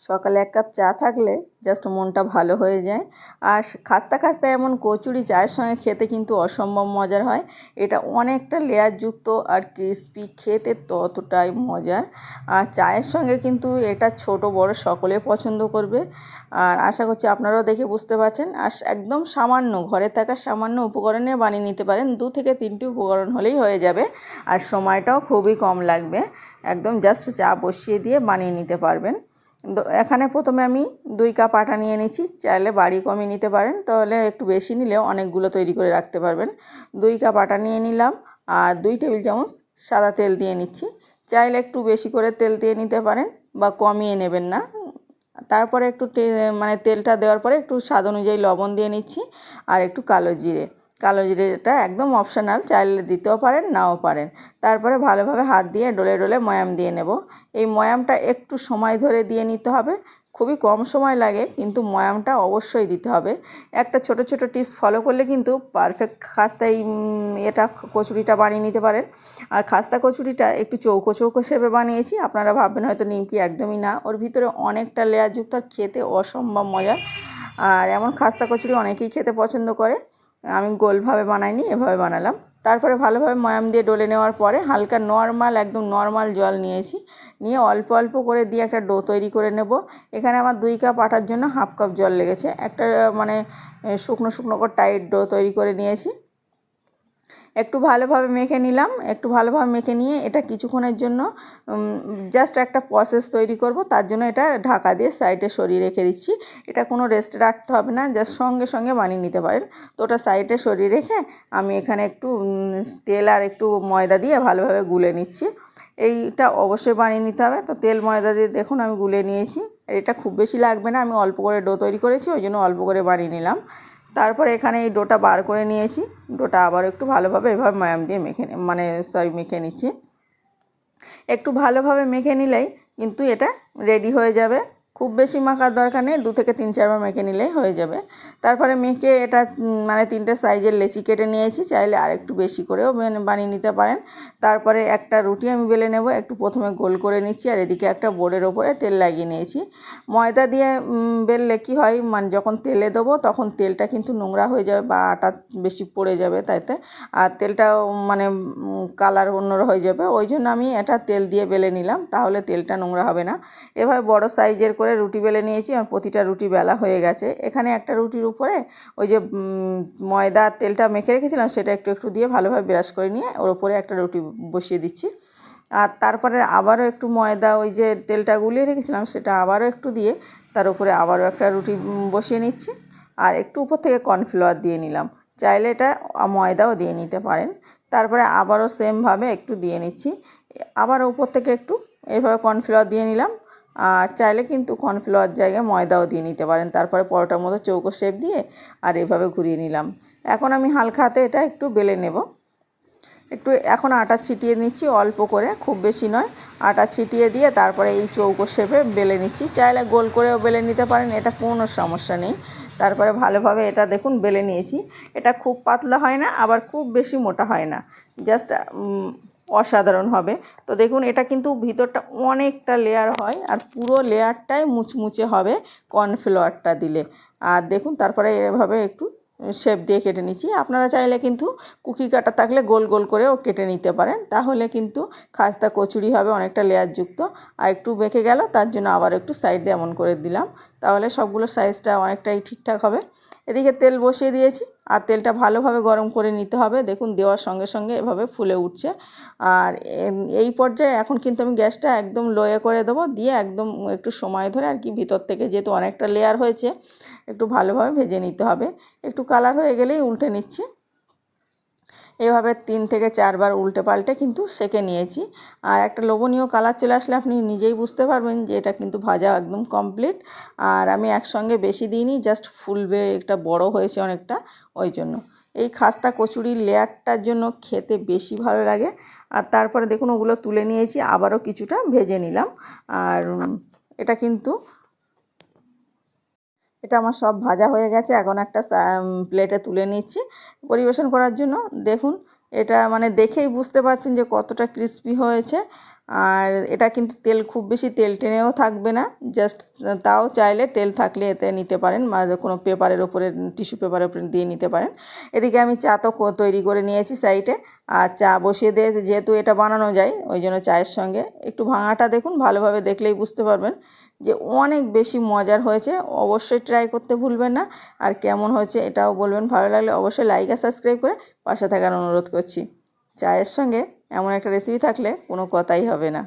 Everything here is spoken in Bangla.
সকালে এক কাপ চা থাকলে জাস্ট মনটা ভালো হয়ে যায়। আর খাস্তা খাস্তা এমন কচুরি চায়ের সঙ্গে খেতে কিন্তু অসম্ভব মজার হয়। এটা অনেকটা লেয়ারযুক্ত আর ক্রিস্পি, খেতে ততটাই মজার। আর চায়ের সঙ্গে কিন্তু এটা ছোট বড় সকলে পছন্দ করবে। আর আশা করছি আপনারাও দেখে বুঝতে পারছেন। আর একদম সামান্য ঘরে থাকা সামান্য উপকরণে বানিয়ে নিতে পারেন। 2 থেকে 3টি উপকরণ হলেই হয়ে যাবে। আর সময়টাও খুবই কম লাগবে। একদম জাস্ট চা বসিয়ে দিয়ে বানিয়ে নিতে পারবেন। এখানে প্রথমে আমি 2 কাপ আটা নিয়ে নিচ্ছি। চাইলে বাড়ি কমিয়ে নিতে পারেন, তাহলে একটু বেশি নিলেও অনেকগুলো তৈরি করে রাখতে পারবেন। 2 কাপ আটা নিয়ে নিলাম আর 2 টেবিল চামচ সাদা তেল দিয়ে নিচ্ছি। চাইলে একটু বেশি করে তেল দিয়ে নিতে পারেন বা কমিয়ে নেবেন না। তারপরে একটু তেলটা দেওয়ার পরে একটু স্বাদ অনুযায়ী লবণ দিয়ে নিচ্ছি আর একটু কালো জিরেটা একদম অপশনাল, চাইলে দিতেও পারেন নাও পারেন। তারপরে ভালোভাবে হাত দিয়ে ডলে ডলে ময়াম দিয়ে নেব। এই ময়ামটা একটু সময় ধরে দিয়ে নিতে হবে, খুবই কম সময় লাগে, কিন্তু ময়ামটা অবশ্যই দিতে হবে। একটা ছোট ছোট টিপস ফলো করলে কিন্তু পারফেক্ট খাস্তা এটা কচুরিটা বানিয়ে নিতে পারেন। আর খাস্তা কচুরিটা একটু চৌকো চৌকো শেপে বানিয়েছি। আপনারা ভাববেন হয়তো নিমকি, একদমই না, ওর ভিতরে অনেকটা লেয়ারযুক্ত, খেতে অসম্ভব মজার। আর এমন খাস্তা কচুরি অনেকেই খেতে পছন্দ করে। আমি গোলভাবে বানাইনি, এভাবে বানালাম। তারপরে ভালোভাবে ময়াম দিয়ে ডলে নেওয়ার পরে হালকা একদম নর্মাল জল নিয়েছি। নিয়ে অল্প অল্প করে দিয়ে একটা ডো তৈরি করে নেব। এখানে আমার 2 কাপ আটার জন্য হাফ কাপ জল লেগেছে। একটা শুকনো শুকনো করে টাইট ডো তৈরি করে নিয়েছি। একটু ভালোভাবে মেখে নিলাম। একটু ভালোভাবে মেখে নিয়ে এটা কিছুক্ষণের জন্য জাস্ট একটা প্রসেস তৈরি করব, তার জন্য এটা ঢাকা দিয়ে সাইডে সরিয়ে রেখে দিচ্ছি। এটা কোনো রেস্টে রাখতে হবে না, জাস্ট সঙ্গে সঙ্গে বানিয়ে নিতে পারেন। তো ওটা সাইডে সরিয়ে রেখে আমি এখানে একটু তেল আর একটু ময়দা দিয়ে ভালোভাবে গুলে নিচ্ছি। এইটা অবশ্যই বানিয়ে নিতে হবে। তো তেল ময়দা দিয়ে দেখুন আমি গুলে নিয়েছি। এটা খুব বেশি লাগবে না, আমি অল্প করে ডো তৈরি করেছি, ওই জন্য অল্প করে বানিয়ে নিলাম। তারপরে এখানে এই ডোটা বার করে নিয়েছি। ডোটা আবার একটু ভালোভাবে এভাবে ময়াম দিয়ে মেখে নিচ্ছি। একটু ভালোভাবে মেখে নিলেই কিন্তু এটা রেডি হয়ে যাবে। খুব বেশি মাখার দরকার নেই, 2 থেকে 3-4 বার মেখে নিলেই হয়ে যাবে। তারপরে মেখে এটা 3টে সাইজের লেচি কেটে নিয়েছি। চাইলে আর একটু বেশি করেও বানিয়ে নিতে পারেন। তারপরে একটা রুটি আমি বেলে নেব। একটু প্রথমে গোল করে নিচ্ছি আর এদিকে একটা বোর্ডের ওপরে তেল লাগিয়ে নিয়েছি। ময়দা দিয়ে বেললে কী হয়, যখন তেলে দেবো তখন তেলটা কিন্তু নোংরা হয়ে যাবে বা আটা বেশি পড়ে যাবে তাইতে, আর তেলটাও কালার অন্য হয়ে যাবে। ওই জন্য আমি এটা তেল দিয়ে বেলে নিলাম, তাহলে তেলটা নোংরা হবে না। এভাবে বড় সাইজের করে রুটি বেলে নিয়েছি আর প্রতিটা রুটি বেলা হয়ে গেছে। এখানে একটা রুটির উপরে ওই যে ময়দা তেলটা মেখে রেখেছিলাম সেটা একটু একটু দিয়ে ভালোভাবে ব্রাশ করে নিয়ে ওর উপরে একটা রুটি বসিয়ে দিচ্ছি। আর তারপরে আবারও একটু ময়দা, ওই যে তেলটা গুলিয়ে রেখেছিলাম সেটা আবারও একটু দিয়ে তার উপরে আবারও একটা রুটি বসিয়ে নিচ্ছি। আর একটু উপর থেকে কর্নফ্লাওয়ার দিয়ে নিলাম। চাইলে এটা ময়দাও দিয়ে নিতে পারেন। তারপরে আবারও সেমভাবে একটু দিয়ে নিচ্ছি। আবার উপর থেকে একটু এইভাবে কর্নফ্লাওয়ার দিয়ে নিলাম। আর চাইলে কিন্তু কর্নফ্লাওয়ার জায়গায় ময়দাও দিয়ে নিতে পারেন। তারপরে পরোটার মতো চৌকো শেপ দিয়ে আর এভাবে ঘুরিয়ে নিলাম। এখন আমি হালকা হাতে এটা একটু বেলে নেব। এখন আটা ছিটিয়ে নিচ্ছি অল্প করে, খুব বেশি নয়। আটা ছিটিয়ে দিয়ে তারপরে এই চৌকো শেপে বেলে নিচ্ছি। চাইলে গোল করেও বেলে নিতে পারেন, এটা কোনো সমস্যা নেই। তারপরে ভালোভাবে এটা দেখুন বেলে নিয়েছি। এটা খুব পাতলা হয় না, আবার খুব বেশি মোটা হয় না, জাস্ট অসাধারণ হবে। তো দেখুন এটা কিন্তু ভিতরটা অনেকটা লেয়ার হয় আর পুরো লেয়ারটাই মুচমুচে হবে কর্নফ্লাওয়ারটা দিলে। আর দেখুন তারপরে এভাবে একটু শেপ দিয়ে কেটে নিচ্ছি। আপনারা চাইলে কিন্তু কুকি কাটা থাকলে গোল গোল করেও কেটে নিতে পারেন, তাহলে কিন্তু খাস্তা কচুরি হবে অনেকটা লেয়ারযুক্ত। আর একটু বেঁকে গেল, তার জন্য আবার একটু সাইড দিয়ে এমন করে দিলাম, তাহলে সবগুলো সাইজটা অনেকটাই ঠিকঠাক হবে। এদিকে তেল বসিয়ে দিয়েছি আর তেলটা ভালোভাবে গরম করে নিতে হবে। দেখুন দেওয়ার সঙ্গে সঙ্গে এভাবে ফুলে উঠছে। আর এই পর্যায়ে এখন কিন্তু আমি গ্যাসটা একদম লোয়ে করে দেবো, দিয়ে একদম একটু সময় ধরে আর কি ভিতর থেকে, যেহেতু অনেকটা লেয়ার হয়েছে, একটু ভালোভাবে ভেজে নিতে হবে। একটু কালার হয়ে গেলেই উল্টে নিচ্ছি। এভাবে 3 থেকে 4 বার উল্টে পাল্টে কিন্তু সেঁকে নিয়েছি। আর একটা লোভনীয় কালার চলে আসলে আপনি নিজেই বুঝতে পারবেন যে এটা কিন্তু ভাজা একদম কমপ্লিট। আর আমি একসঙ্গে বেশি দিইনি, জাস্ট ফুলবে, একটা বড় হয়েছে অনেকটা, ওই জন্য। এই খাস্তা কচুরির লেয়ারটার জন্য খেতে বেশি ভালো লাগে। আর তারপরে দেখুন ওগুলো তুলে নিয়েছি, আবারও কিছুটা ভেজে নিলাম। আর এটা আমার সব ভাজা হয়ে গেছে। এখন একটা প্লেটে তুলে নিচ্ছি পরিবেশন করার জন্য। দেখুন এটা দেখেই বুঝতে পারছেন যে কতটা ক্রিস্পি হয়েছে। আর এটা কিন্তু তেল খুব বেশি তেল টেনেও থাকবে না, জাস্ট তাও চাইলে তেল থাকলে এতে নিতে পারেন, বা কোনো পেপারের ওপরে টিস্যু পেপারের ওপরে দিয়ে নিতে পারেন। এদিকে আমি চা তো তৈরি করে নিয়েছি সাইডে, আর চা বসিয়ে দিয়ে যেহেতু এটা বানানো যায় ওই জন্য চায়ের সঙ্গে একটু ভাঙাটা দেখুন, ভালোভাবে দেখলেই বুঝতে পারবেন যে অনেক বেশি মজার হয়েছে। অবশ্যই ট্রাই করতে ভুলবেন না, আর কেমন হয়েছে এটাও বলবেন। ভালো লাগলে অবশ্যই লাইক আর সাবস্ক্রাইব করে পাশে থাকার অনুরোধ করছি। চায়ের সঙ্গে এমন একটা রেসিপি থাকলে কোনো কথাই হবে না।